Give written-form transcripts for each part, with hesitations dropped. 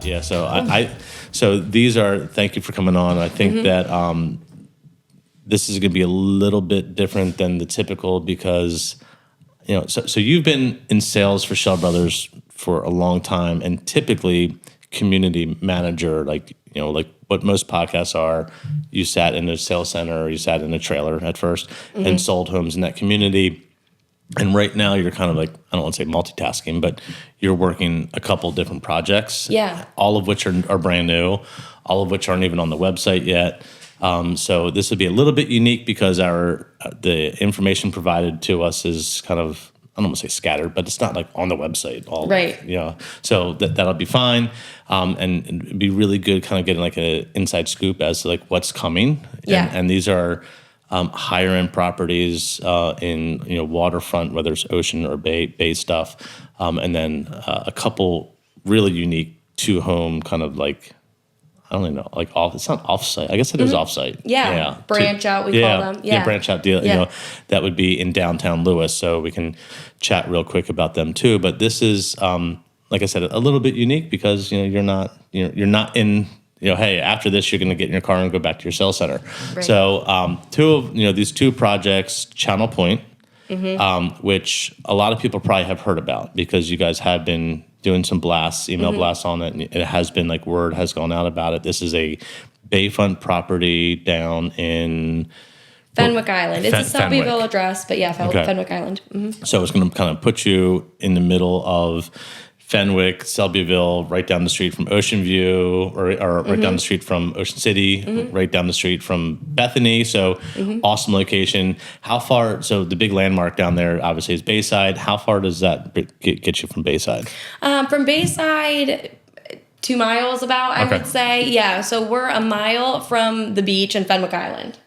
Yeah. So so these are. Thank you for coming on. I think that this is going to be a little bit different than the typical because, so you've been in sales for Schell Brothers for a long time, and typically community manager, like what most podcasts are, you sat in a sales center, or you sat in a trailer at first and sold homes in that community. And right now you're kind of like, I don't want to say multitasking, but you're working a couple different projects. Yeah. All of which are brand new, all of which aren't even on the website yet. So this would be a little bit unique because the information provided to us is kind of, I don't want to say scattered, but it's not like on the website. Right. So that'll be fine. And it'd be really good kind of getting like an inside scoop as to like what's coming. Yeah. And these are higher end properties in waterfront, whether it's ocean or bay stuff, and then a couple really unique 2-home kind of like, I don't even know, like it's not offsite. I guess it is offsite. Yeah. Branch out, we call them. Yeah. Branch out deal. Yeah. That would be in downtown Lewes, so we can chat real quick about them too. But this is, like I said, a little bit unique because you're not in. Hey, after this, you're going to get in your car and go back to your sales center. Right. So, these two projects, Channel Pointe, which a lot of people probably have heard about because you guys have been doing some blasts, email blasts on it, and it has been like word has gone out about it. This is a bayfront property down in Fenwick Island. It's a Selbyville Fenwick address, but yeah, Fenwick Island. So it's going to kind of put you in the middle of Fenwick, Selbyville, right down the street from Ocean View, or right down the street from Ocean City, right down the street from Bethany. So awesome location. How far? So the big landmark down there obviously is Bayside. How far does that get you from Bayside? From Bayside, 2 miles about, I would say. Yeah, so we're a mile from the beach in Fenwick Island.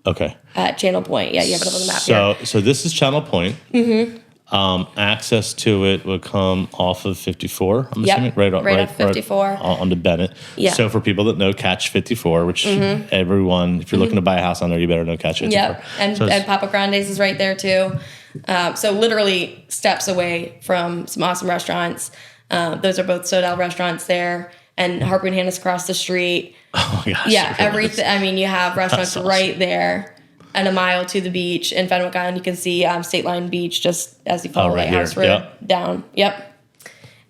Okay. At Channel Pointe. Yeah, you have it up on the map here. So this is Channel Pointe. Access to it would come off of 54, I'm assuming? Right off 54. Right onto Bennett. Yeah. So for people that know Catch 54, which everyone, if you're looking to buy a house on there, you better know Catch 54. Yep, and Papa Grande's is right there too. So literally steps away from some awesome restaurants. Those are both Sodal restaurants there. And Harper and Hannah's across the street. Oh my gosh. Yeah, everything. I mean, you have restaurants right there. And a mile to the beach in Fenwick Island, you can see State Line Beach just as you follow Lighthouse Road down. Yep.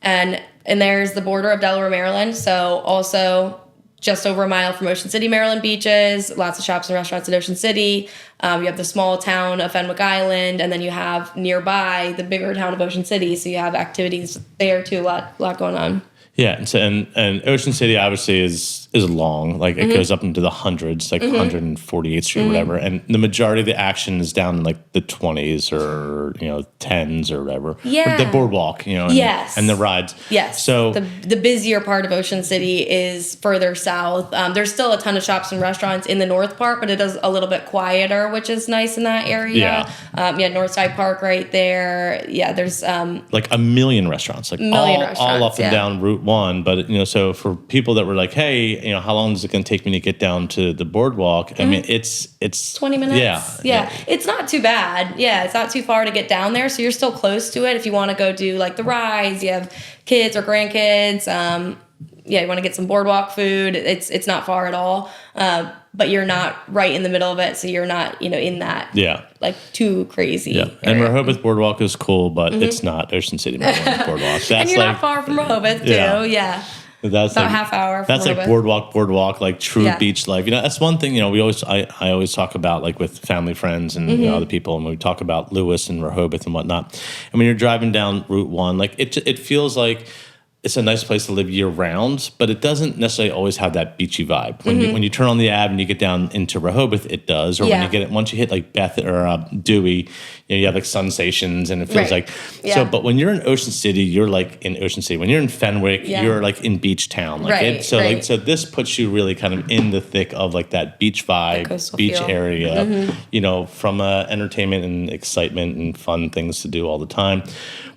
And there's the border of Delaware, Maryland. So also just over a mile from Ocean City, Maryland beaches. Lots of shops and restaurants in Ocean City. You have the small town of Fenwick Island, and then you have nearby the bigger town of Ocean City. So you have activities there too. A lot going on. Yeah, and Ocean City obviously is long, like it goes up into the hundreds, like 148th Street, whatever, and the majority of the action is down in like the 20s or 10s or whatever. Yeah, the boardwalk, and the rides. Yes. So the busier part of Ocean City is further south. There's still a ton of shops and restaurants in the north part, but it is a little bit quieter, which is nice in that area. Yeah. Northside Park right there. Yeah, there's like a million restaurants, like all up and down Route 1. But so for people that were like, hey, how long is it going to take me to get down to the boardwalk? I mean, it's 20 minutes. Yeah. It's not too bad. Yeah, it's not too far to get down there, so you're still close to it. If you want to go do like the rides, you have kids or grandkids. You want to get some boardwalk food. It's not far at all. But you're not right in the middle of it, so you're not in that like too crazy. Yeah, and Rehoboth Boardwalk is cool, but it's not Ocean City Maryland Boardwalk. That's and you're not far from Rehoboth too. Yeah. That's about like, half hour. That's like boardwalk, like true beach life. That's one thing. I always talk about like with family friends and other people, and we talk about Lewes and Rehoboth and whatnot. And when you're driving down Route 1, like it feels like it's a nice place to live year round, but it doesn't necessarily always have that beachy vibe. When you turn on the Ave and you get down into Rehoboth, it does. Or once you hit like Beth or Dewey, you have like sun stations, and it feels like so. But when you're in Ocean City, you're like in Ocean City. When you're in Fenwick, you're like in Beach Town. Like so this puts you really kind of in the thick of like that beach vibe, beach feel. Area. From entertainment and excitement and fun things to do all the time.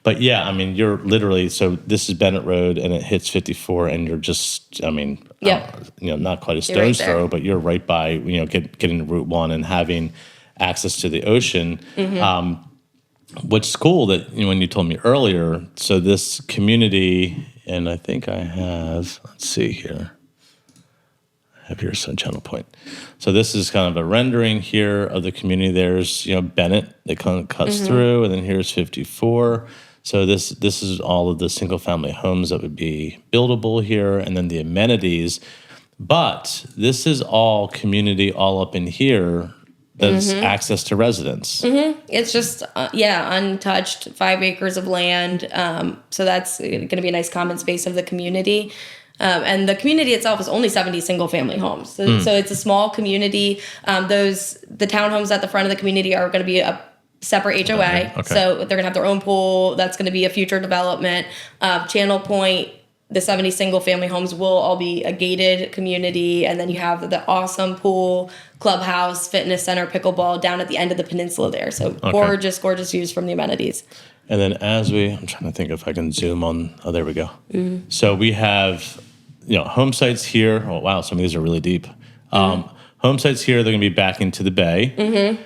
But yeah, I mean, you're literally, so this is Bennett Road and it hits 54 and you're just, not quite a stone's throw, but you're right by, getting to Route 1 and having access to the ocean. What's cool that, when you told me earlier, so this community And I think I have, let's see here. I have here some Channel Pointe. So this is kind of a rendering here of the community. There's, Bennett that kind of cuts through, and then here's 54. So this is all of the single family homes that would be buildable here, and then the amenities. But this is all community all up in here. That's access to residents. It's just, untouched 5 acres of land. So that's going to be a nice common space of the community. And the community itself is only 70 single family homes. So it's a small community. The townhomes at the front of the community are going to be a separate HOA. Okay. So they're going to have their own pool. That's going to be a future development. Channel Pointe, the 70 single family homes will all be a gated community. And then you have the awesome pool, clubhouse, fitness center, pickleball down at the end of the peninsula there. So gorgeous views from the amenities. And then I'm trying to think if I can zoom on. Oh, there we go. So we have, home sites here. Oh, wow. Some of these are really deep. Home sites here, they're going to be back into the bay.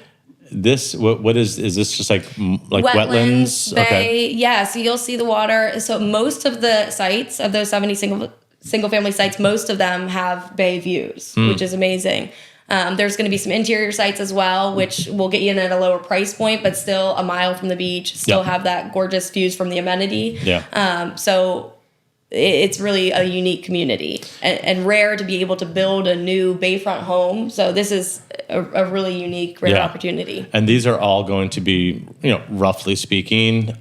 This, what is this just like wetlands? Bay, okay. Yeah, so you'll see the water. So most of the sites of those 70 single family sites, most of them have bay views, which is amazing. There's going to be some interior sites as well, which will get you in at a lower price point, but still a mile from the beach, still have that gorgeous views from the amenity. So it's really a unique community and rare to be able to build a new bayfront home. So this is a really unique, rare opportunity. And these are all going to be, roughly speaking,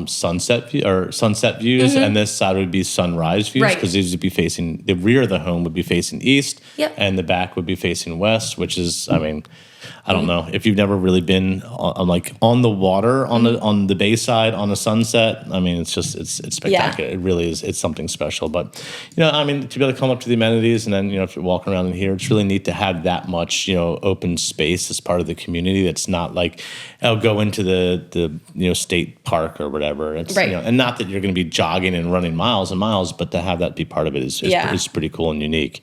sunset views, and this side would be sunrise views because these would be facing, the rear of the home would be facing east, and the back would be facing west, which is, I don't know if you've never really been on the water on the bay side on a sunset. It's spectacular. It really is. It's something special. But to be able to come up to the amenities, and then if you're walking around in here, it's really neat to have that much open space as part of the community. That's not like go into the state park or whatever. It's and not that you're going to be jogging and running miles and miles, but to have that be part of it is pretty cool and unique.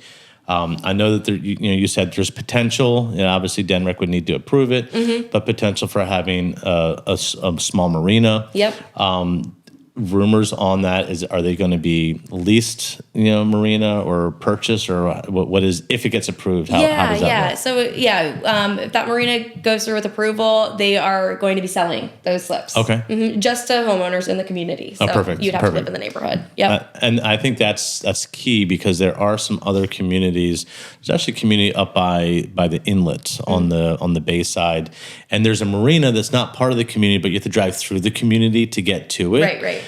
I know that there, you said there's potential. Obviously, Denrick would need to approve it, but potential for having a small marina. Rumors on that are they going to be leased, marina or purchase, or what is, if it gets approved? How does that work? So if that marina goes through with approval, they are going to be selling those slips. Okay. Just to homeowners in the community. So perfect. You'd have to live in the neighborhood. And I think that's key because there are some other communities. There's actually a community up by the inlet on the bay side, and there's a marina that's not part of the community, but you have to drive through the community to get to it. Right.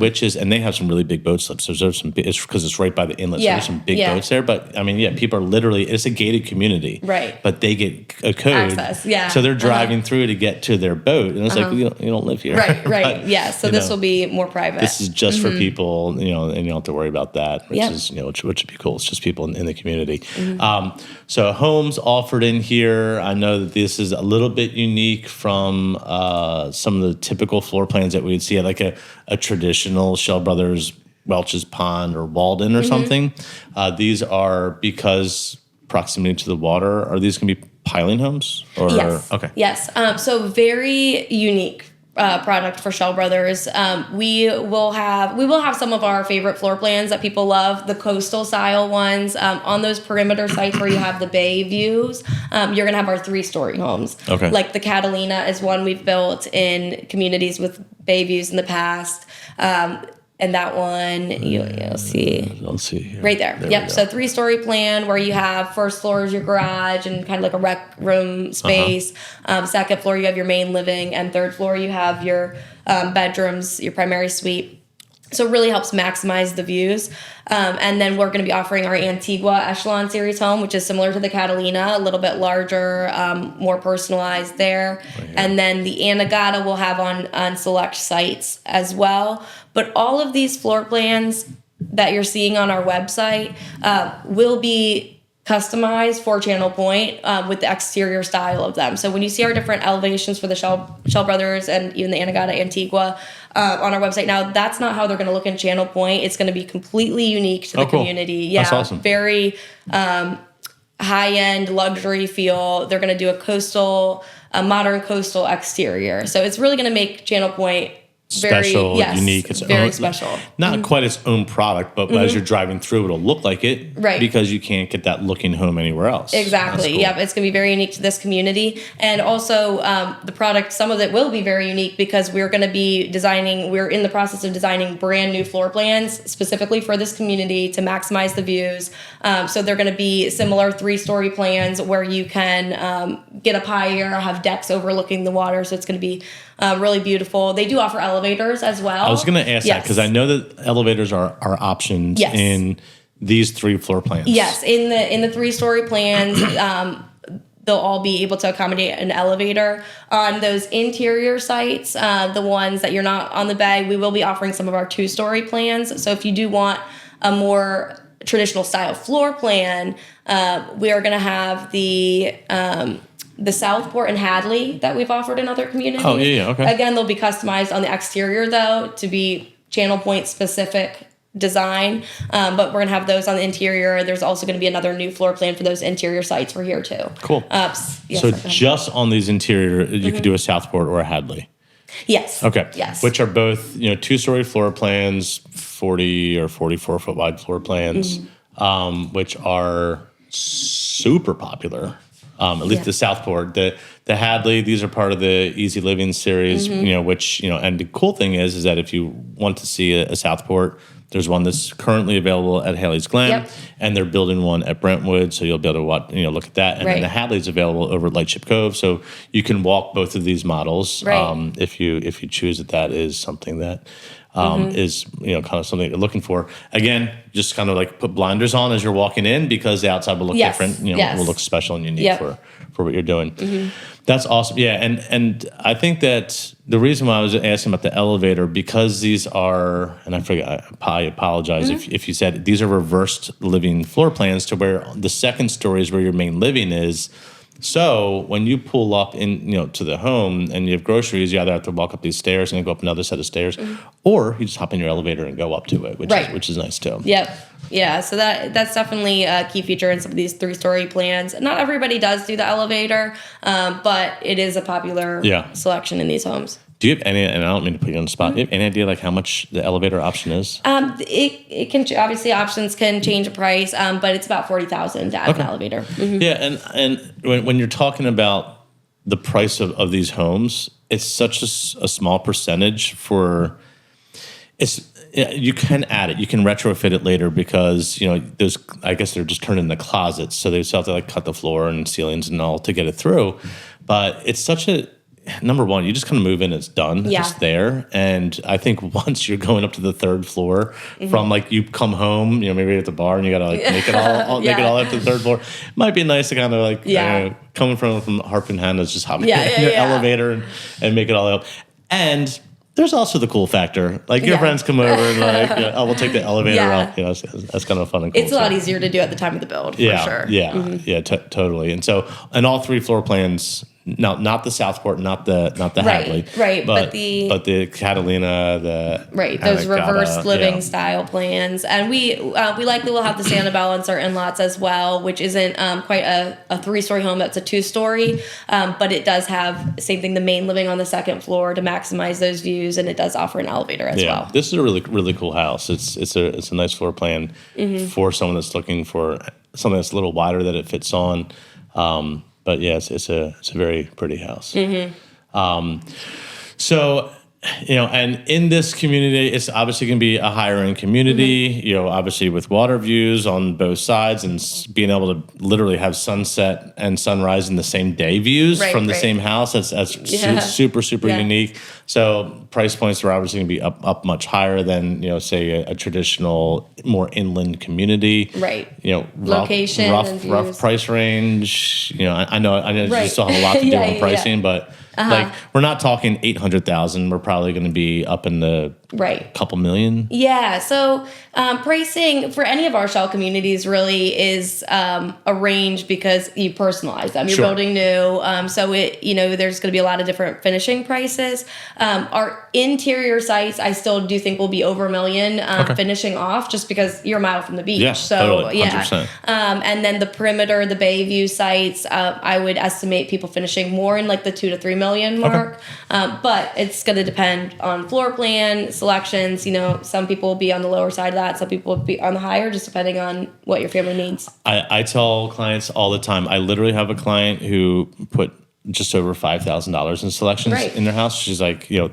Which is, and they have some really big boat slips. There's some, it's because it's right by the inlet, so there's some big boats there. But people are literally, it's a gated community, right? But they get a code, access, so they're driving through to get to their boat, and it's like you don't live here, right? But, so this will be more private. This is just for people, and you don't have to worry about that, which is which would be cool. It's just people in the community. So homes offered in here. I know that this is a little bit unique from some of the typical floor plans that we'd see at like a traditional Schell Brothers, Welch's Pond, or Walden or something. These are, because proximity to the water, are these going to be piling homes? Or, yes. Okay. Yes. So very unique product for Schell Brothers. We will have some of our favorite floor plans that people love, the coastal style ones. On those perimeter sites where you have the bay views, you're gonna have our 3-story homes. Okay. Like the Catalina is one we've built in communities with bay views in the past. And that one, you'll see. I'll see here. Right there. Yep. So 3-story plan where you have first floor is your garage and kind of like a rec room space. Second floor, you have your main living. And third floor, you have your bedrooms, your primary suite. So it really helps maximize the views. And then we're going to be offering our Antigua Echelon Series home, which is similar to the Catalina, a little bit larger, more personalized there. Right. And then the Anegada we'll have on select sites as well. But all of these floor plans that you're seeing on our website will be customized for Channel Pointe with the exterior style of them. So when you see our different elevations for the Schell Brothers and even the Anegada Antigua on our website now, that's not how they're going to look in Channel Pointe. It's going to be completely unique to the community. Yeah, that's awesome. Very high-end luxury feel. They're going to do a modern coastal exterior. So it's really going to make Channel Pointe special, unique. It's very special. Not quite its own product, but as you're driving through, it'll look like it, right? Because you can't get that looking home anywhere else. Exactly. Cool. Yeah, it's going to be very unique to this community, and also the product. Some of it will be very unique because we're going to be designing. We're in the process of designing brand new floor plans specifically for this community to maximize the views. So they're going to be similar 3-story plans where you can get up higher, have decks overlooking the water. So it's going to be really beautiful. They do offer elevators as well. I was going to ask that because I know that elevators are options in these 3 floor plans. Yes, in the 3-story plans, they'll all be able to accommodate an elevator. On those interior sites, the ones that you're not on the bay, we will be offering some of our 2-story plans. So if you do want a more traditional style floor plan, we are going to have the Southport and Hadley that we've offered in other communities. Oh, yeah, okay. Again, they'll be customized on the exterior, though, to be Channel Point specific design. But we're going to have those on the interior. There's also going to be another new floor plan for those interior sites for here, too. Cool. So just on these interior, you could do a Southport or a Hadley? Yes. Okay. Yes. Which are both, 2-story floor plans, 40 or 44 foot wide floor plans, which are super popular. At least the Southport, the Hadley, these are part of the Easy Living series, which, and the cool thing is that if you want to see a Southport, there's one that's currently available at Haley's Glen, and they're building one at Brentwood, so you'll be able to watch, look at that. And then the Hadley's available over at Lightship Cove, so you can walk both of these models if you choose that is something that is kind of something you're looking for. Again, just kind of like put blinders on as you're walking in because the outside will look different. Will look special and unique for what you're doing. That's awesome. Yeah, and I think that the reason why I was asking about the elevator because these are, and I apologize if you said these are reversed living floor plans to where the second story is where your main living is. So when you pull up in, to the home and you have groceries, you either have to walk up these stairs and then go up another set of stairs, or you just hop in your elevator and go up to it, which is nice too. Yep. Yeah. So that's definitely a key feature in some of these 3-story plans. Not everybody does do the elevator, but it is a popular selection in these homes. Do you have any, and I don't mean to put you on the spot, do you have any idea like how much the elevator option is? It can, obviously options can change the price, but it's about $40,000 to add an elevator. Yeah, and when you're talking about the price of these homes, it's such a small percentage for, you can add it, you can retrofit it later because, those, I guess they're just turned into closets, so they still have to like cut the floor and ceilings and all to get it through, but it's such a, number one, you just kind of move in, it's done, it's there. And I think once you're going up to the 3rd floor from like you come home, maybe at the bar and you got to like make it all make it all up to the 3rd floor. It might be nice to kind of like coming from Harp and Hannah's just hop in your elevator and make it all up. And there's also the cool factor. Like your friends come over and like, we'll take the elevator up. That's kind of fun and cool. It's a lot easier to do at the time of the build, for sure. Yeah, totally. And so, and all 3 floor plans, not the Southport, not the Hadley, but the Catalina, those reverse living style plans, and we likely will have the Sanibel on certain lots as well, which isn't quite a 3-story home. That's a 2-story, but it does have same thing, the main living on the 2nd floor to maximize those views, and it does offer an elevator as well. This is a really really cool house. It's a nice floor plan for someone that's looking for something that's a little wider that it fits on. But yes, it's a very pretty house. So, and in this community, it's obviously going to be a higher end community, obviously with water views on both sides and being able to literally have sunset and sunrise in the same day views from the same house. That's super unique. So price points are obviously going to be up much higher than, say a traditional, more inland community. Location, rough price range. I know you still have a lot to do on pricing, but like we're not talking 800,000. We're probably going to be up in the couple million. Yeah. So pricing for any of our Schell communities really is a range because you personalize them. You're building new. So there's going to be a lot of different finishing prices. Our interior sites, I still do think will be over $1 million finishing off just because you're a mile from the beach. Yeah, so totally, 100%. And then the perimeter, the bay view sites, I would estimate people finishing more in like the $2 to $3 million million mark. But it's going to depend on floor plan selections. Some people will be on the lower side of that. Some people will be on the higher, just depending on what your family needs. I tell clients all the time, I literally have a client who put just over $5,000 in selections in their house. She's like, yeah,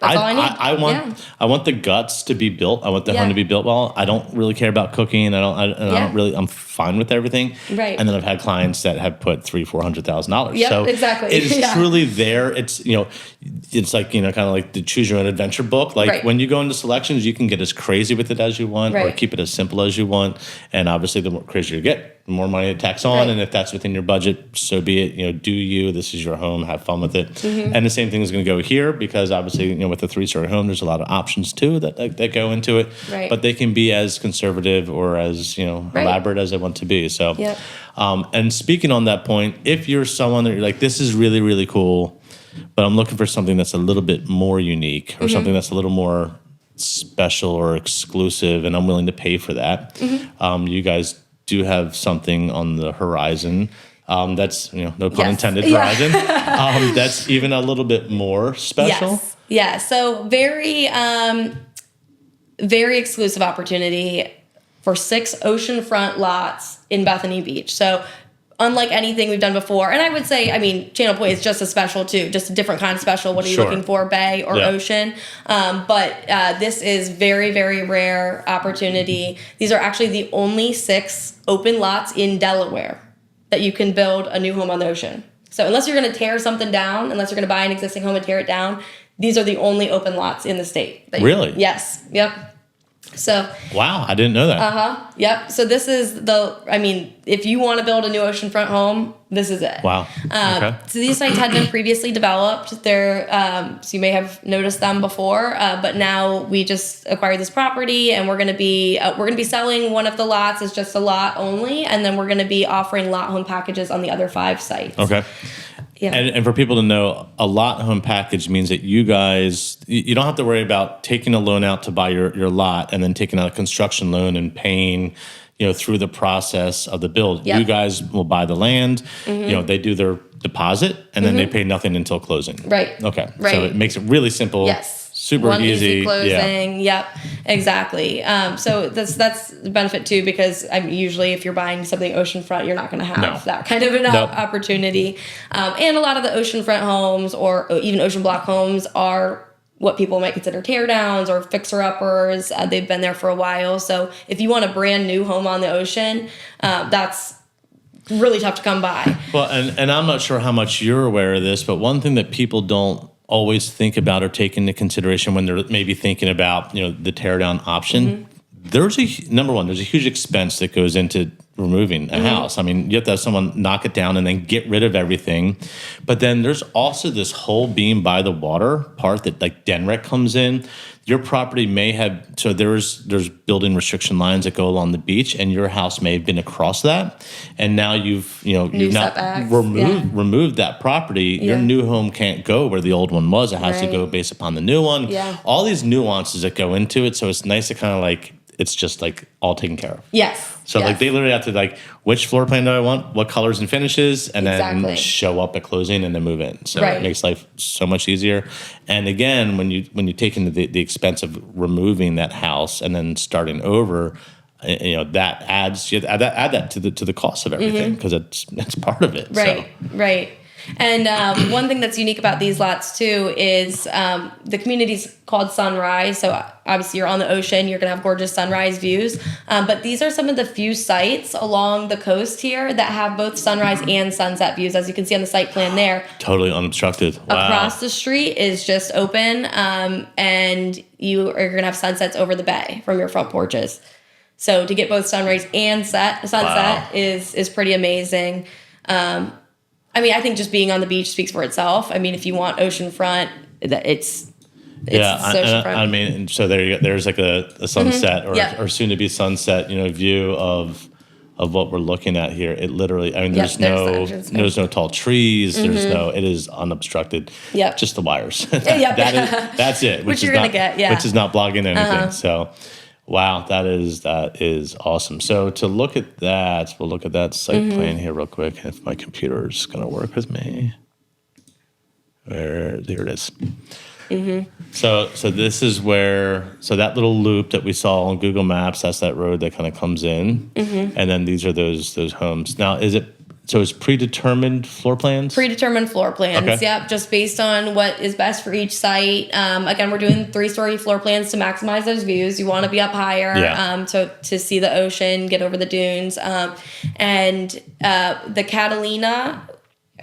that's all I need. I want the guts to be built. I want the home to be built well. I don't really care about cooking. I'm fine with everything. Right. And then I've had clients that have put $300,000-$400,000. Yep, so exactly. it is truly there. It's it's like kind of like the choose your own adventure book. Like when you go into selections, you can get as crazy with it as you want, or keep it as simple as you want. And obviously, the more crazier you get, the more money to tax on. And if that's within your budget, so be it. Do you? This is your home. Have fun with it. Mm-hmm. And the same thing is going to go here, because obviously, with a 3-story home, there's a lot of options too that go into it. Right. But they can be as conservative or as elaborate as they want to be. So, and speaking on that point, if you're someone that you're like, this is really, really cool, but I'm looking for something that's a little bit more unique, or something that's a little more special or exclusive, and I'm willing to pay for that. You guys do have something on the horizon that's, no pun intended, horizon, that's even a little bit more special. Yes. Yeah. So very, very exclusive opportunity for 6 oceanfront lots in Bethany Beach. So unlike anything we've done before, and I would say, Channel Pointe is just as special too, just a different kind of special. What are you looking for, bay or ocean? But this is very, very rare opportunity. These are actually the only 6 open lots in Delaware that you can build a new home on the ocean. So unless you're going to tear something down, unless you're going to buy an existing home and tear it down, these are the only open lots in the state. Really? Yes. Yep. So wow, I didn't know that. Yep. So this is if you want to build a new oceanfront home, this is it. Wow. Okay. So these sites had been previously developed. They're so you may have noticed them before, but now we just acquired this property, and we're going to be selling one of the lots as just a lot only, and then we're going to be offering lot home packages on the other 5 sites. Okay. Yeah. And for people to know, a lot home package means that you guys, you don't have to worry about taking a loan out to buy your lot and then taking out a construction loan and paying, through the process of the build. Yep. You guys will buy the land, they do their deposit, and then they pay nothing until closing. Right. Okay. Right. So it makes it really simple. Yes. Super One easy closing. Yep, exactly. So that's the benefit too, because usually if you're buying something oceanfront, you're not going to have that kind of an opportunity. And a lot of the oceanfront homes, or even ocean block homes, are what people might consider teardowns or fixer-uppers. They've been there for a while. So if you want a brand new home on the ocean, that's really tough to come by. Well, and I'm not sure how much you're aware of this, but one thing that people don't always think about or take into consideration when they're maybe thinking about the teardown option, there's a huge expense that goes into removing a house. You have to have someone knock it down and then get rid of everything. But then there's also this whole beam by the water part that like DENREC comes in. Your property may have, so there's building restriction lines that go along the beach, and your house may have been across that, and now you've now removed that property. Your new home can't go where the old one was. It has to go based upon the new one. Yeah. All these nuances that go into it, so it's nice to kind of like, it's just like all taken care of. Yes. So like they literally have to like, which floor plan do I want? What colors and finishes? And then show up at closing and then move in. So it makes life so much easier. And again, when you take into the expense of removing that house and then starting over, that adds, you add that to the cost of everything, because it's part of it. Right. So. Right. And one thing that's unique about these lots too is the community's called Sunrise. So obviously you're on the ocean, you're going to have gorgeous sunrise views. But these are some of the few sites along the coast here that have both sunrise and sunset views, as you can see on the site plan there. Totally unobstructed. Wow. Across the street is just open, and you are going to have sunsets over the bay from your front porches. So to get both sunrise and sunset is pretty amazing. I think just being on the beach speaks for itself. If you want oceanfront, it's oceanfront. So there you go. There's like a sunset or soon to be sunset, view of what we're looking at here. It literally, there's no tall trees. There's it is unobstructed. Yep. Just the wires. That's it. Which you're going to get, Which is not blocking anything. So. Wow, that is awesome. So to look at that, we'll look at that site plan here real quick. If my computer is going to work with me. There it is. So this is where, so that little loop that we saw on Google Maps, that's that road that kind of comes in, and then these are those homes. Now, it's predetermined floor plans? Predetermined floor plans, okay. Yep, just based on what is best for each site. Again, we're doing 3-story floor plans to maximize those views. You want to be up higher to see the ocean, get over the dunes. And the Catalina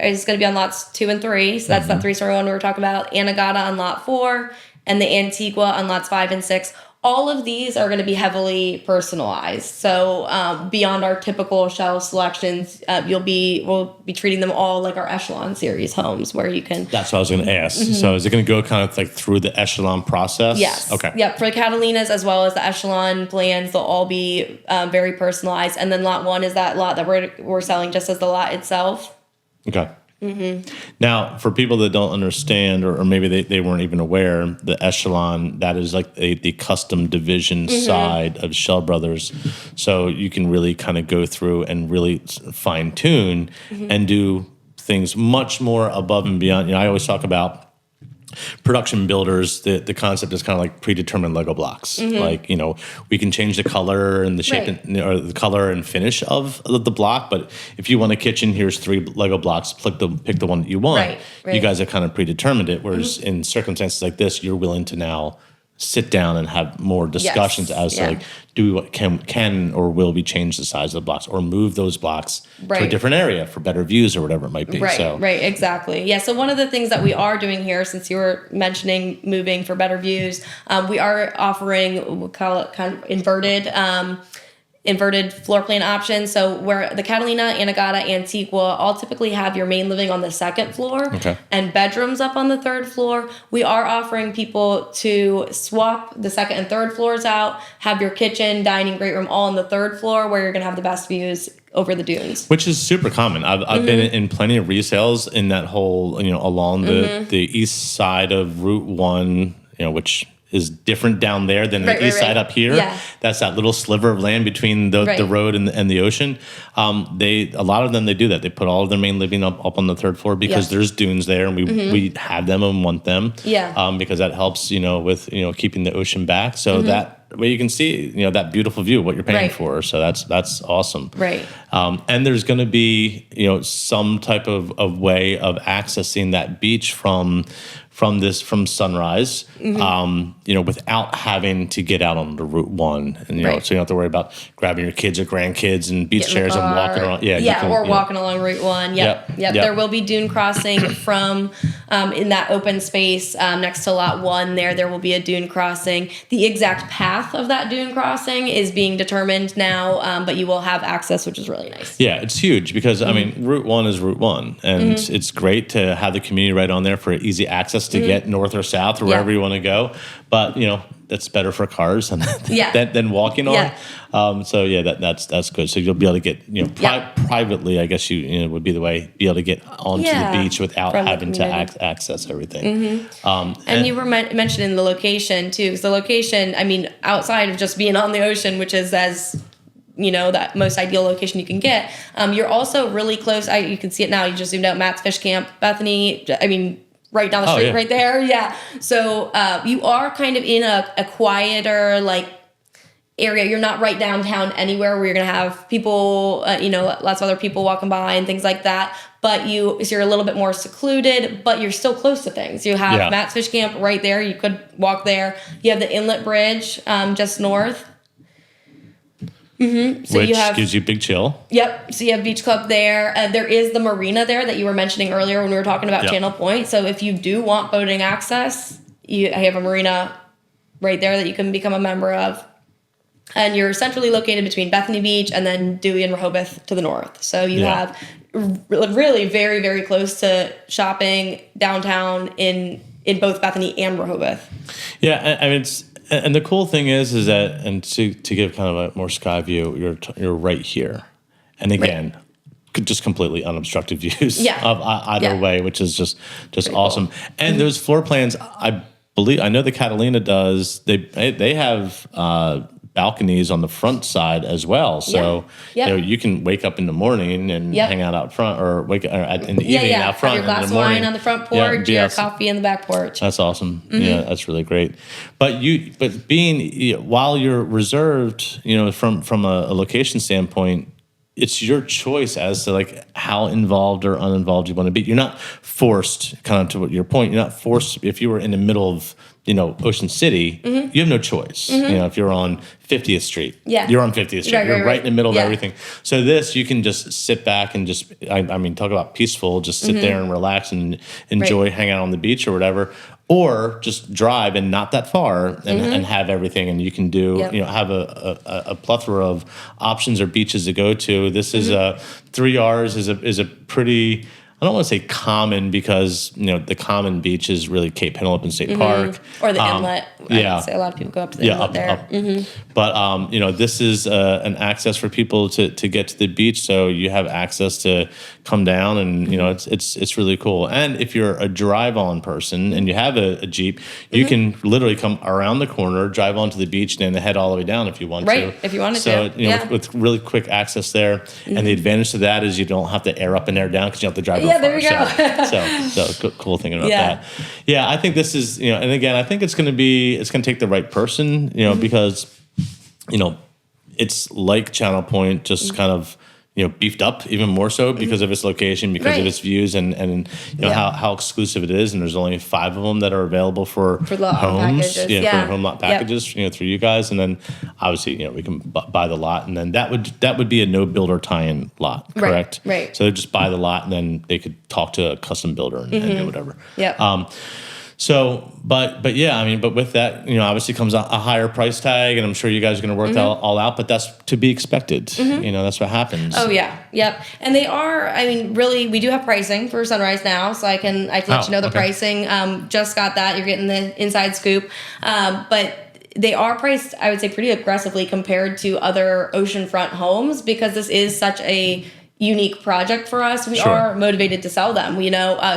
is going to be on lots 2 and 3. So that's that 3-story one we were talking about. Anegada on lot 4 and the Antigua on lots 5 and 6. All of these are going to be heavily personalized. So beyond our typical Schell selections, we'll be treating them all like our Echelon series homes, where you can. That's what I was going to ask. So is it going to go kind of like through the Echelon process? Yes. Okay. Yep. For the Catalinas as well as the Echelon plans, they'll all be very personalized. And then lot 1 is that lot that we're selling just as the lot itself. Okay. Now, for people that don't understand, or maybe they weren't even aware, the Echelon, that is like the custom division side of Schell Brothers. So you can really kind of go through and really fine tune and do things much more above and beyond. You know, I always talk about production builders, the concept is kind of like predetermined Lego blocks. Like, you know, we can change the color and the shape or the color and finish of the block, but if you want a kitchen, here's 3 Lego blocks, pick the one that you want. You guys have kind of predetermined it, whereas in circumstances like this, you're willing to now sit down and have more discussions as to like, can or will we change the size of the blocks or move those blocks to a different area for better views or whatever it might be. Right, exactly. Yeah, so one of the things that we are doing here, since you were mentioning moving for better views, we are offering, we'll call it kind of inverted floor plan options. So where the Catalina, Anegada, Antigua all typically have your main living on the 2nd floor and bedrooms up on the 3rd floor, we are offering people to swap the 2nd and 3rd floors out, have your kitchen, dining, great room all on the 3rd floor, where you're going to have the best views over the dunes. Which is super common. I've been in plenty of resales in that whole, you know, along the east side of Route 1, you know, which is different down there than the east side up here. Yeah. That's that little sliver of land between the road and the ocean. A lot of them, they do that. They put all of their main living up on the 3rd floor because there's dunes there, and we have them and want them. Because that helps, you know, with, you know, keeping the ocean back. So that way you can see, you know, that beautiful view of what you're paying for. So that's awesome. And there's going to be, you know, some type of way of accessing that beach from Sunrise, you know, without having to get out on the Route 1, and you know, so you don't have to worry about grabbing your kids or grandkids and beach chairs and walking around. Walking along Route 1. Yep. There will be dune crossing from in that open space next to Lot 1. There will be a dune crossing. The exact path of that dune crossing is being determined now, but you will have access, which is really nice. Yeah, it's huge because I mean, Route 1 is Route 1, and it's great to have the community right on there for easy access to get north or south or wherever you want to go. But, you know, that's better for cars than walking on. So that's good. So you'll be able to get, you know, privately, I guess you know, would be the way, be able to get onto the beach without having to access everything. And you were mentioning the location too. Because the location, I mean, outside of just being on the ocean, which is as, you know, that most ideal location you can get, you're also really close. You can see it now. You just zoomed out Matt's Fish Camp, Bethany. I mean, right down the street, right there. Yeah. So you are kind of in a quieter, like, area. You're not right downtown anywhere where you're going to have people, you know, lots of other people walking by and things like that. But you're a little bit more secluded, but you're still close to things. You have Matt's Fish Camp right there. You could walk there. You have the Inlet Bridge just north. So which gives you big chill. Yep. So you have Beach Club there. There is the marina there that you were mentioning earlier when we were talking about Channel Pointe. So if you do want boating access, I have a marina right there that you can become a member of. And you're centrally located between Bethany Beach and then Dewey and Rehoboth to the north. So you have really very, very close to shopping downtown in both Bethany and Rehoboth. Yeah, I mean, and the cool thing is that, and to give kind of a more sky view, you're right here, and again, just completely unobstructed views of either way, which is just pretty awesome. Cool. And those floor plans, I know the Catalina does. They have balconies on the front side as well. So you can wake up in the morning and hang out front, or in the evening out front. Have your glass of wine on the front porch, your coffee in the back porch. That's awesome. Yeah, that's really great. But while you're reserved, from a location standpoint, it's your choice as to like how involved or uninvolved you want to be. You're not forced, kind of to your point, you're not forced. If you were in the middle of, Ocean City, you have no choice. If you're on 50th Street, you're on 50th Street. You're right in the middle of everything. So you can just sit back and just, talk about peaceful, just sit there and relax and enjoy hanging out on the beach or whatever. Or just drive and not that far and have everything, and you can do have a plethora of options or beaches to go to. This is 3 R's is a pretty, I don't want to say common, because the common beach is really Cape Penelope State Park or the inlet. I would say a lot of people go up to the inlet there. But this is an access for people to get to the beach, so you have access to come down, and it's really cool. And if you're a drive-on person and you have a Jeep, you can literally come around the corner, drive onto the beach, and then head all the way down if you want to. Right, if you wanted to. With really quick access there, and the advantage to that is you don't have to air up and air down because you don't have to drive. Yeah, there we go. So cool thing about that. Yeah, I think this is and again, I think it's going to take the right person, because it's like Channel Pointe, just kind of beefed up even more so because of its location, because of its views, and how exclusive it is. And there's only 5 of them that are available for homes, for home lot packages, through you guys. And then obviously, we can buy the lot, and then that would be a no builder tie-in lot, correct? Right. So they just buy the lot, and then they could talk to a custom builder and do whatever. Yeah. So, but with that, obviously comes a higher price tag, and I'm sure you guys are going to work that all out, but that's to be expected. That's what happens. Oh yeah. Yep. And they are, really, we do have pricing for Sunrise now, so I can let you know the pricing. Just got that. You're getting the inside scoop. But they are priced, I would say, pretty aggressively compared to other oceanfront homes, because this is such a unique project for us. We are motivated to sell them,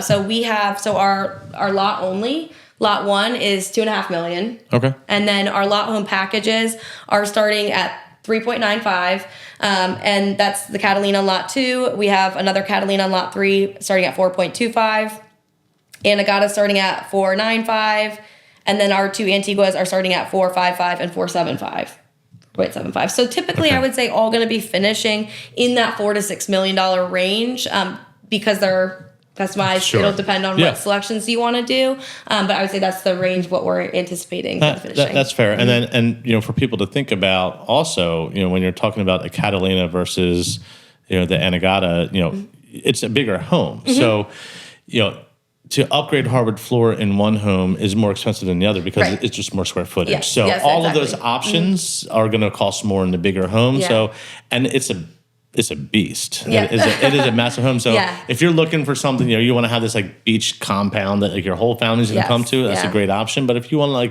so our lot only, lot 1 is $2.5 million. Okay. And then our lot home packages are starting at 3.95, and that's the Catalina on lot 2. We have another Catalina on lot 3 starting at 4.25, Anegada starting at 4.95, and then our 2 Antiguas are starting at 4.55 and 4.75. 0.75. So typically, I would say all going to be finishing in that $4 to $6 million range, because they're customized. It'll depend on what selections you want to do, but I would say that's the range what we're anticipating for finishing. That's fair. And then for people to think about also, when you're talking about a Catalina versus the Anegada, it's a bigger home. So to upgrade hardwood floor in one home is more expensive than the other, because it's just more square footage. Yes. So all of those options are going to cost more in the bigger home. Yeah. So, and it's a beast. Yeah. It is a massive home. So if you're looking for something, you want to have this like beach compound that like your whole family's going to come to, that's a great option. But if you want to I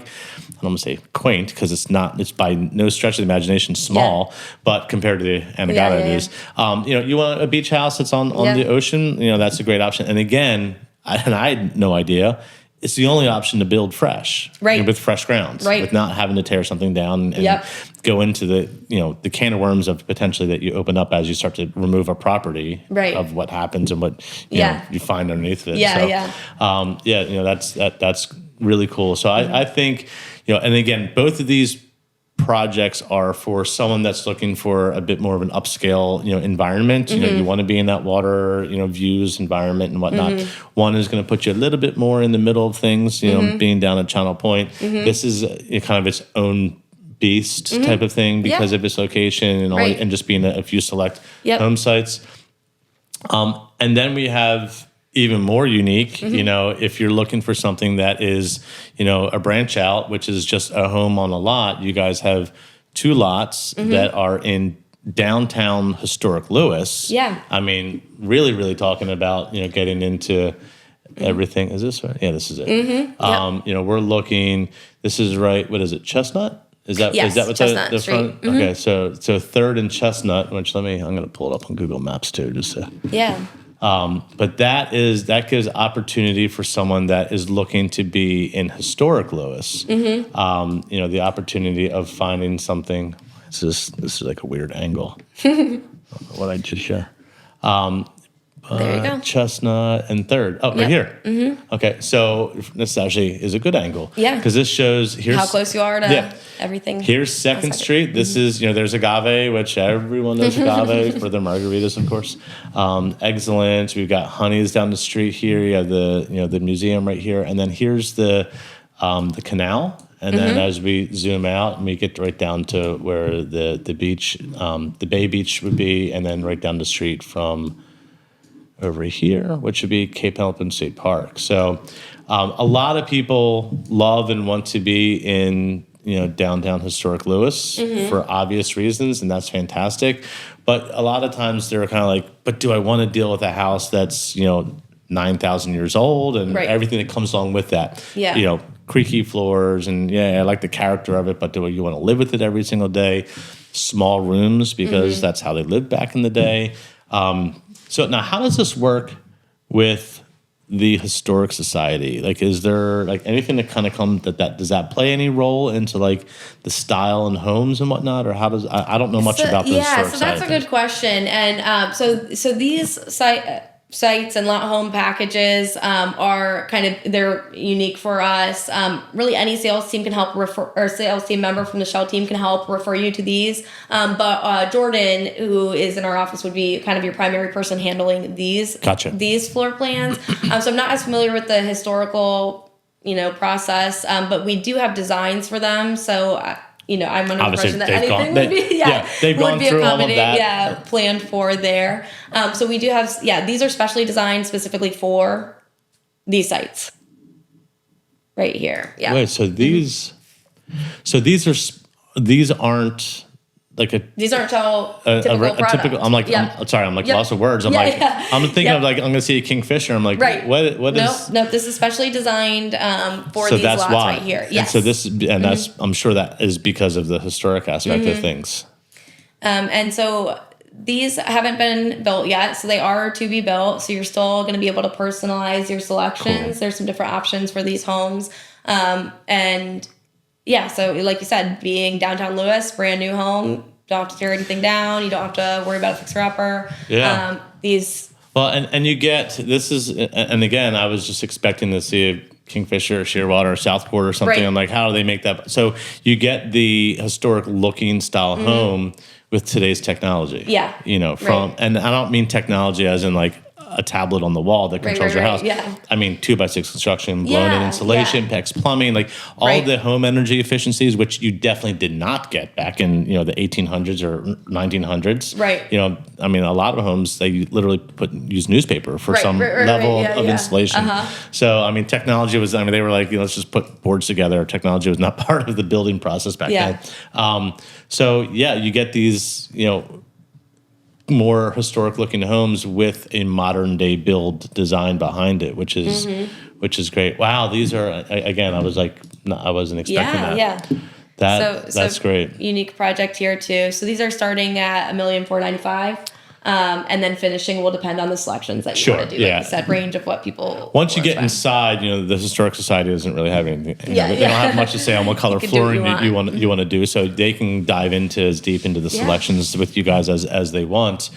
don't want to say quaint, because it's by no stretch of the imagination small, but compared to the Anegada it is. You want a beach house that's on the ocean, that's a great option. And again, I had no idea. It's the only option to build fresh, with fresh grounds, with not having to tear something down and go into the can of worms of potentially that you open up as you start to remove a property of what happens and what you find underneath it. That's really cool. So I think and again, both of these projects are for someone that's looking for a bit more of an upscale, environment. You want to be in that water, views environment and whatnot. One is going to put you a little bit more in the middle of things, being down at Channel Pointe. This is kind of its own beast type of thing because of its location and just being a few select home sites. And then we have even more unique, if you're looking for something that is, a branch out, which is just a home on a lot. You guys have 2 lots that are in downtown historic Lewes. Yeah. Really, really talking about, getting into everything. Is this right? Yeah, this is it. We're looking, this is right, what is it, Chestnut? Is that what's Chestnut the Street. front? Okay, so 3rd and Chestnut, which I'm going to pull it up on Google Maps too, just so. Yeah. But that gives opportunity for someone that is looking to be in historic Lewes. The opportunity of finding something. This is like a weird angle. What I just share. There you go. Chestnut and 3rd. Oh, right here. Okay, so this actually is a good angle. Yeah. Because this shows how close you are to everything. Here's 2nd Street. This is, there's agave, which everyone knows agave for their margaritas, of course. Excellent. We've got Honey's down the street here. You have the museum right here. And then here's the canal. And then as we zoom out, we get right down to where the beach, the Bay Beach would be, and then right down the street from over here, which would be Cape Henlopen State Park. So a lot of people love and want to be in downtown historic Lewes for obvious reasons, and that's fantastic. But a lot of times they're kind of like, but do I want to deal with a house that's 9,000 years old and everything that comes along with that? Yeah. Creaky floors, and I like the character of it, but do you want to live with it every single day? Small rooms, because that's how they lived back in the day. So now, how does this work with the Historic Society? Like, is there like anything that kind of comes does that play any role into like the style and homes and whatnot, or how does I don't know much about the Historic Society. That's a good question, and so these sites and lot home packages are they're unique for us. Really, any sales team can help refer, or sales team member from the Schell team can help refer you to these. But Jordan, who is in our office, would be kind of your primary person handling these floor plans. So I'm not as familiar with the historical process, but we do have designs for them. So I'm under the impression that anything they've gone through all of that. Planned for there. So we do have, these are specially designed specifically for these sites right here. Yeah. Wait, so these aren't like these aren't all typical I'm like, I'm sorry, I'm like lost of words. I'm I'm thinking of like, I'm going to see a kingfisher. I'm like, what is? No, this is specially designed for these lots right here. Yes. And so this, and that's, I'm sure that is because of the historic aspect of things. And so these haven't been built yet, so they are to be built. So you're still going to be able to personalize your selections. Cool. There's some different options for these homes. So like you said, being downtown Lewes, brand new home, don't have to tear anything down. You don't have to worry about a fixer-upper. Yeah. Well, and you get, this is, and again, I was just expecting to see a Kingfisher or Shearwater or Southport or something. Right. I'm like, how do they make that? So you get the historic looking style home with today's technology. Yeah. And I don't mean technology as in like a tablet on the wall that controls your house. Yeah. I mean 2x6 construction, blown-in insulation, PEX plumbing, like all the home energy efficiencies, which you definitely did not get back in the 1800s or 1900s. Right. I mean, a lot of homes they literally use newspaper for some level of insulation. So I mean, technology was. I mean, they were like, let's just put boards together. Technology was not part of the building process back then. So you get these more historic looking homes with a modern day build design behind it, which is great. Wow, these are again. I was like, I wasn't expecting that. Yeah. That's great. Unique project here too. So these are starting at $1,495,000. And then finishing will depend on the selections that you want to do. Like you said, range of what people. Once you get inside, the Historic Society doesn't really have anything. They don't have much to say on what color flooring you want to do. So they can dive as deep into the selections with you guys as they want.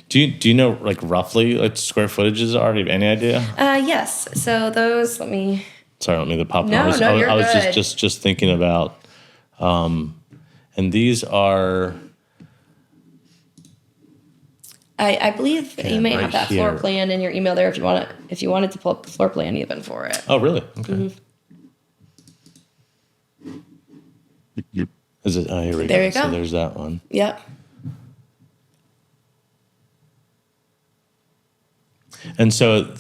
Do you know like roughly like square footages are? Do you have any idea? Yes. So those. Let me. Sorry, I don't mean to pop. No, you're I was good. just thinking about. And these are. I believe you may have that floor plan in your email there if you wanted to pull up the floor plan even for it. Oh, really? Okay. Is it? Here we go. There you go. So there's that one. Yep. And so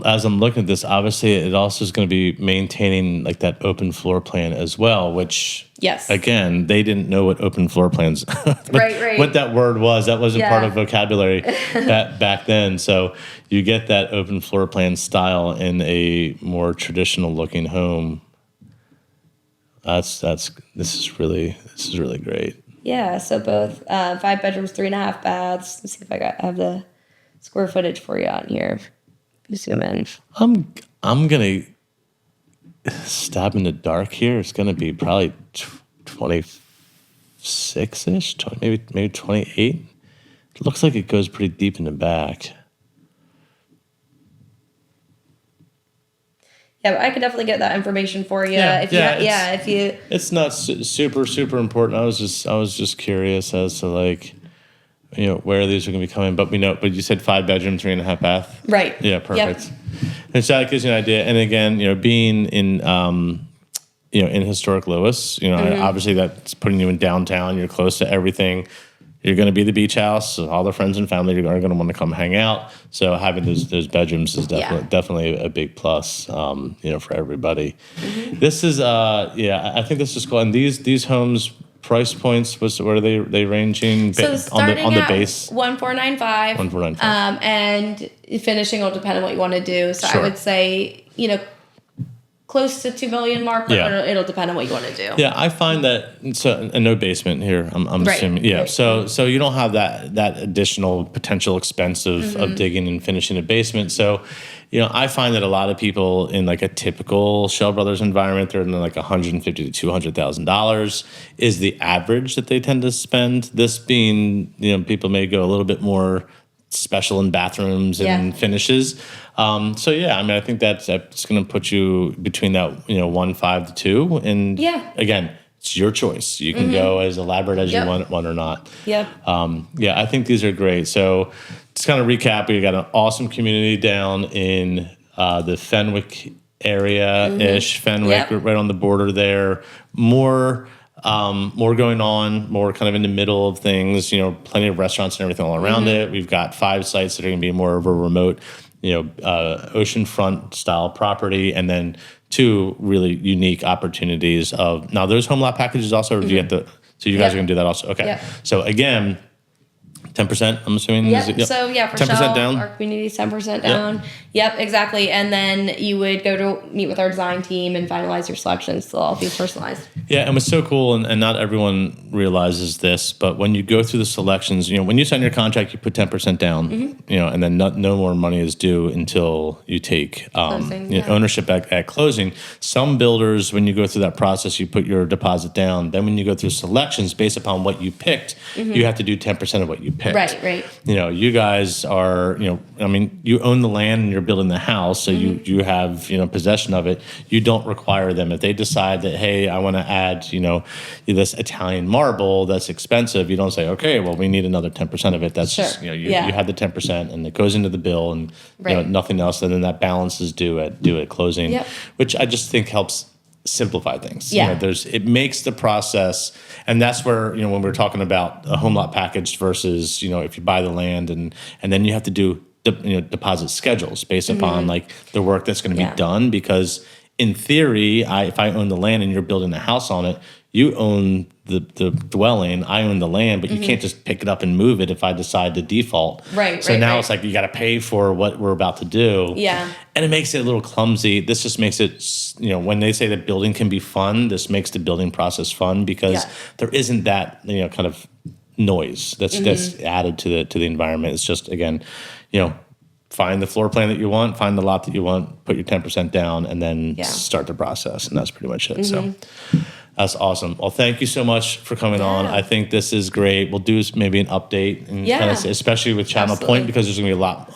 as I'm looking at this, obviously it also is going to be maintaining like that open floor plan as well, which again, they didn't know what open floor plans, what that word was. That wasn't part of vocabulary back then. So you get that open floor plan style in a more traditional looking home. This is really great. Yeah. So both 5 bedrooms, 3.5 baths. Let's see if have the square footage for you out here. If you zoom in. I'm gonna stab in the dark here. It's gonna be probably 26-ish, maybe 28. It looks like it goes pretty deep in the back. Yeah, but I could definitely get that information for you. If you. It's not super important. I was just curious as to like, where these are going to be coming. But but you said 5-bedroom, 3.5 bath. Right. Yeah, perfect. Yep. And so that gives you an idea. And again, being in in historic Lewes, obviously that's putting you in downtown. You're close to everything. You're going to be the beach house. So all the friends and family are going to want to come hang out. So having those bedrooms is definitely a big plus, for everybody. Mm-hmm. This is, I think this is cool. And these homes, price points, what are they ranging? So starting on the at base? 1,495. 1,495. And finishing will depend on what you want to do. So sure. I would say, close to $2 million mark, but it'll depend on what you want to do. Yeah, I find that and no basement here. I'm right. assuming. Yeah, right. so you don't have that additional potential expense of digging and finishing a basement. So, I find that a lot of people in like a typical Schell Brothers environment, they're in like $150,000 to $200,000 is the average that they tend to spend. This being, people may go a little bit more special in bathrooms and finishes. I think that's going to put you between that 1.5 to 2, and again, it's your choice. You can go as elaborate as you want or not. Yep. I think these are great. So just kind of recap, we got an awesome community down in the Fenwick area-ish. Fenwick, right on the border there. More going on, more kind of in the middle of things, plenty of restaurants and everything all around it. We've got 5 sites that are going to be more of a remote, oceanfront style property, and then 2 really unique opportunities of, now those home lot packages also, or do you get so you guys are going to do that also? Okay. Yep. So again, 10%, I'm assuming? Yep. So, for 10% Schell, down? our community is 10% down. Yep, exactly. And then you would go to meet with our design team and finalize your selections. They'll all be personalized. Yeah, and what's so cool, and not everyone realizes this, but when you go through the selections, when you sign your contract, you put 10% down, and then no more money is due until you take ownership at closing. Some builders, when you go through that process, you put your deposit down. Then when you go through selections, based upon what you picked, you have to do 10% of what you picked. Right. You guys are, you own the land and you're building the house, so you have, possession of it. You don't require them. If they decide that, hey, I want to add, this Italian marble that's expensive, you don't say, okay, well, we need another 10% of it. That's just, you have the 10% and it goes into the bill and nothing else. And then that balance is due at closing, which I just think helps simplify things. Yeah. It makes the process, and that's where, when we're talking about a home lot package versus, if you buy the land and then you have to do deposit schedules based upon like the work that's going to be done, because in theory, if I own the land and you're building a house on it, you own the dwelling, I own the land, but you can't just pick it up and move it if I decide to default. Right. So now it's like you got to pay for what we're about to do. Yeah. And it makes it a little clumsy. This just makes it, when they say that building can be fun, this makes the building process fun because there isn't that, kind of noise that's added to the environment. It's just, again, find the floor plan that you want, find the lot that you want, put your 10% down, and then start the process. And that's pretty much it. So that's awesome. Well, thank you so much for coming on. I think this is great. We'll do maybe an update, and kind of, especially with Channel Pointe, because there's going to be a lot.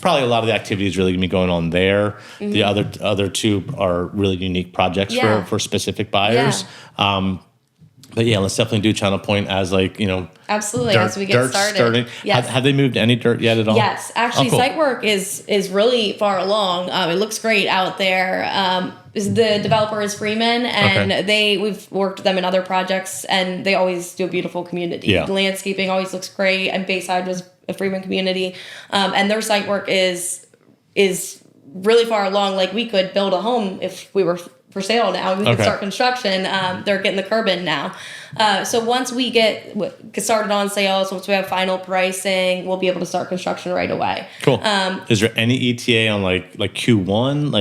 Probably a lot of the activity is really going to be going on there. The other 2 are really unique projects for specific buyers. But let's definitely do Channel Pointe as absolutely as we get started. Yes. Have they moved any dirt yet at all? Yes, actually, site work is really far along. It looks great out there. The developer is Freeman, and we've worked with them in other projects, and they always do a beautiful community. The landscaping always looks great, and Bayside was a Freeman community, and their site work is really far along. Like, we could build a home if we were for sale now. We can start construction. They're getting the curb in now. So once we get started on sales, once we have final pricing, we'll be able to start construction right away. Cool. Is there any ETA on like Q1?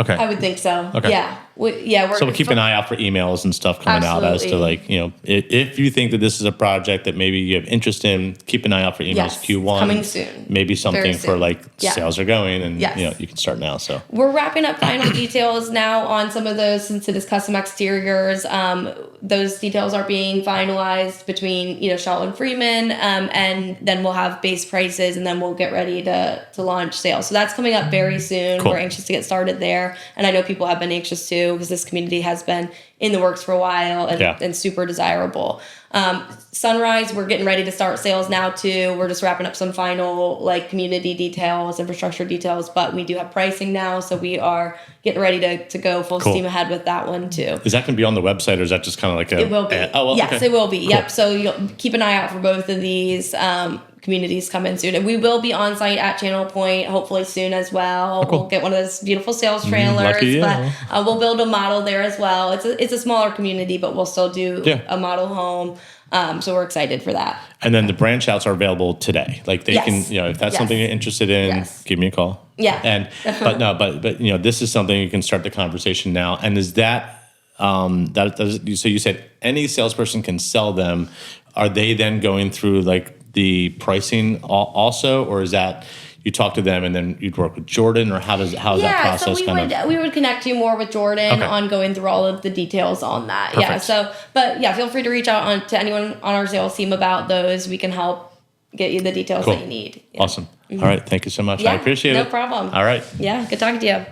Okay. I would think so. Okay. Yeah. So we'll keep an eye out for emails and stuff coming out as to like, if you think that this is a project that maybe you have interest in, keep an eye out for emails. Yes, Q1 coming soon. Maybe something for like sales are going, and yes. You can start now. So we're wrapping up final details now on some of those, since it is custom exteriors. Those details are being finalized between Schell and Freeman, and then we'll have base prices, and then we'll get ready to launch sales. So that's coming up very soon. Cool. We're anxious to get started there, and I know people have been anxious too, because this community has been in the works for a while and super desirable. Sunrise, we're getting ready to start sales now too. We're just wrapping up some final like community details, infrastructure details, but we do have pricing now, so we are getting ready to go full steam ahead with that one too. Is that going to be on the website, or is that just kind of like It will be. Yes, okay. It will be. Cool. Yep. So you'll keep an eye out for both of these communities coming soon, and we will be on site at Channel Pointe hopefully soon as well. Cool. We'll get one of those beautiful sales trailers, but we'll build a model there as well. It's a smaller community, but we'll still do a model home. So we're excited for that. And then the branch outs are available today. Like they can, if that's something you're interested in, give me a call. Yeah. And but this is something you can start the conversation now. And is that so you said any salesperson can sell them? Are they then going through like the pricing also, or is that you talk to them and then you'd work with Jordan, or how is that process? So we would connect you more with Jordan on going through all of the details on that. Perfect. Yeah. So, but feel free to reach out to anyone on our sales team about those. We can help get you the details that you need. Yeah. Awesome. Mm-hmm. All right. Thank you so much. I appreciate it. No problem. All right. Yeah. Good talking to you.